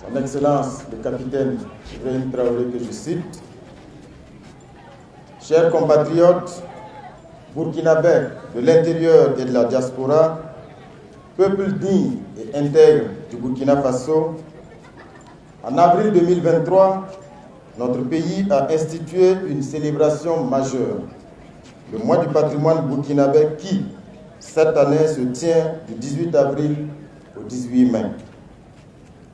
Son Excellence le capitaine Ibrahim Traoré, que je cite. Chers compatriotes burkinabés de l'intérieur et de la diaspora, peuple digne et intègre du Burkina Faso, en avril 2023, notre pays a institué une célébration majeure, le mois du patrimoine burkinabé qui, cette année, se tient du 18 avril au 18 mai.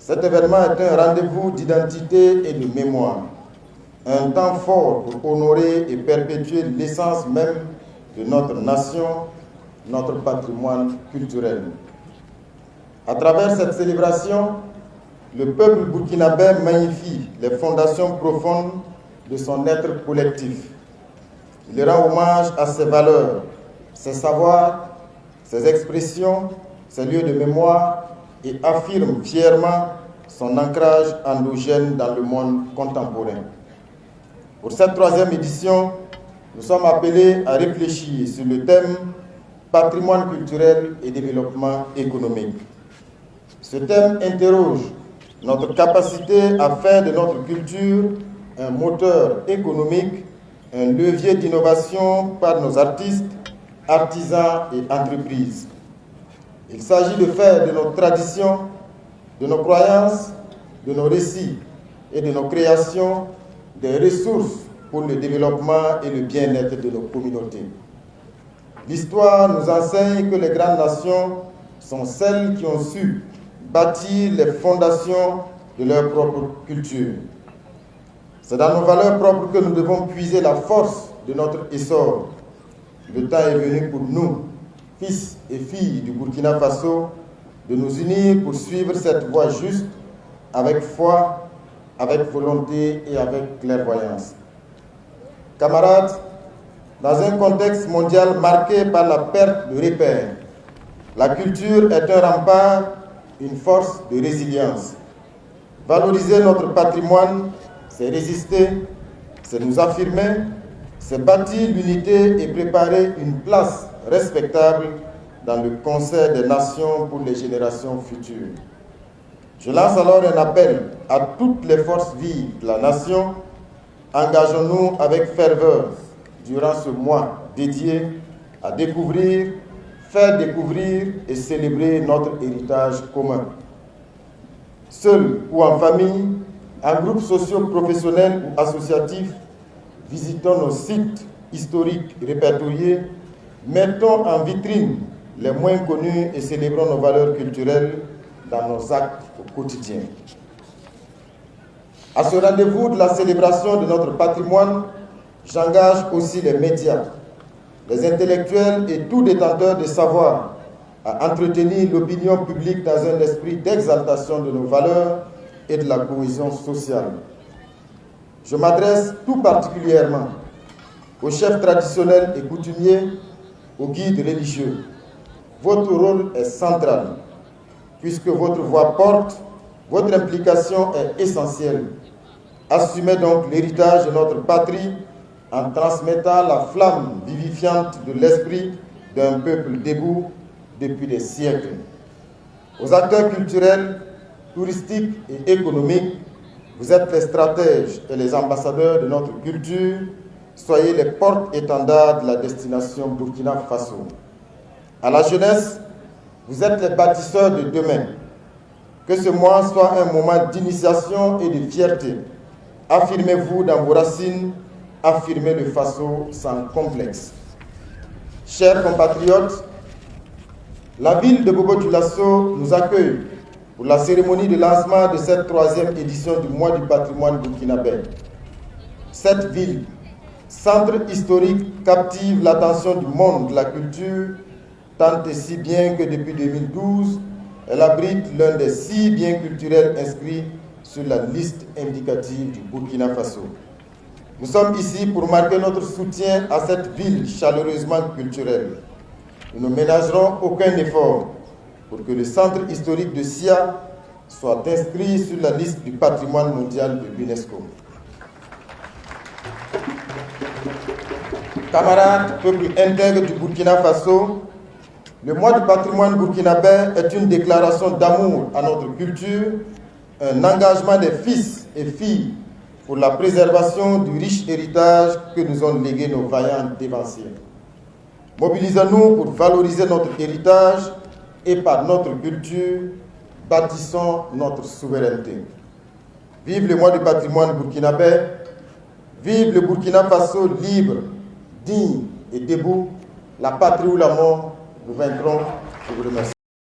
Cet événement est un rendez-vous d'identité et de mémoire, un temps fort pour honorer et perpétuer l'essence même de notre nation, notre patrimoine culturel. À travers cette célébration, le peuple burkinabé magnifie les fondations profondes de son être collectif. Il rend hommage à ses valeurs, ses savoirs, ses expressions, ses lieux de mémoire et affirme fièrement son ancrage endogène dans le monde contemporain. Pour cette troisième édition, nous sommes appelés à réfléchir sur le thème patrimoine culturel et développement économique. Ce thème interroge notre capacité à faire de notre culture un moteur économique, un levier d'innovation par nos artistes, artisans et entreprises. Il s'agit de faire de nos traditions, de nos croyances, de nos récits et de nos créations des ressources pour le développement et le bien-être de nos communautés. L'histoire nous enseigne que les grandes nations sont celles qui ont su bâtir les fondations de leur propre culture. C'est dans nos valeurs propres que nous devons puiser la force de notre essor. Le temps est venu pour nous, fils et filles du Burkina Faso, de nous unir pour suivre cette voie juste, avec foi, avec volonté et avec clairvoyance. Camarades, dans un contexte mondial marqué par la perte de repères, la culture est un rempart, une force de résilience. Valoriser notre patrimoine, c'est résister, c'est nous affirmer, c'est bâtir l'unité et préparer une place respectable dans le concert des nations pour les générations futures. Je lance alors un appel à toutes les forces vives de la nation. Engageons-nous avec ferveur durant ce mois dédié à découvrir, faire découvrir et célébrer notre héritage commun. Seul ou en famille, en groupe socio-professionnel ou associatif, visitons nos sites historiques répertoriés, mettons en vitrine les moins connus et célébrons nos valeurs culturelles dans nos actes au quotidien. À ce rendez-vous de la célébration de notre patrimoine, j'engage aussi les médias, les intellectuels et tout détenteur de savoir à entretenir l'opinion publique dans un esprit d'exaltation de nos valeurs et de la cohésion sociale. Je m'adresse tout particulièrement aux chefs traditionnels et coutumiers, aux guides religieux. Votre rôle est central, puisque votre voix porte, votre implication est essentielle. Assumez donc l'héritage de notre patrie en transmettant la flamme vivifiante de l'esprit d'un peuple debout depuis des siècles. Aux acteurs culturels, touristiques et économiques, vous êtes les stratèges et les ambassadeurs de notre culture. Soyez les porte-étendards de la destination Burkina Faso. À la jeunesse, vous êtes les bâtisseurs de demain. Que ce mois soit un moment d'initiation et de fierté. Affirmez-vous dans vos racines, affirmez le Faso sans complexe. Chers compatriotes, la ville de Bobo-Dioulasso nous accueille pour la cérémonie de lancement de cette troisième édition du mois du patrimoine burkinabé. Cette ville, centre historique, captive l'attention du monde de la culture, tant et si bien que depuis 2012, elle abrite l'un des 6 biens culturels inscrits sur la liste indicative du Burkina Faso. Nous sommes ici pour marquer notre soutien à cette ville chaleureusement culturelle. Nous ne ménagerons aucun effort pour que le centre historique de Sia soit inscrit sur la liste du patrimoine mondial de l'UNESCO. Camarades, peuple intègre du Burkina Faso, le mois du patrimoine burkinabé est une déclaration d'amour à notre culture, un engagement des fils et filles pour la préservation du riche héritage que nous ont légué nos vaillants dévanciers. Mobilisons-nous pour valoriser notre héritage et par notre culture, bâtissons notre souveraineté. Vive le mois du patrimoine burkinabé, vive le Burkina Faso libre, digne et debout, la patrie ou la mort, nous vaincrons. Je vous remercie.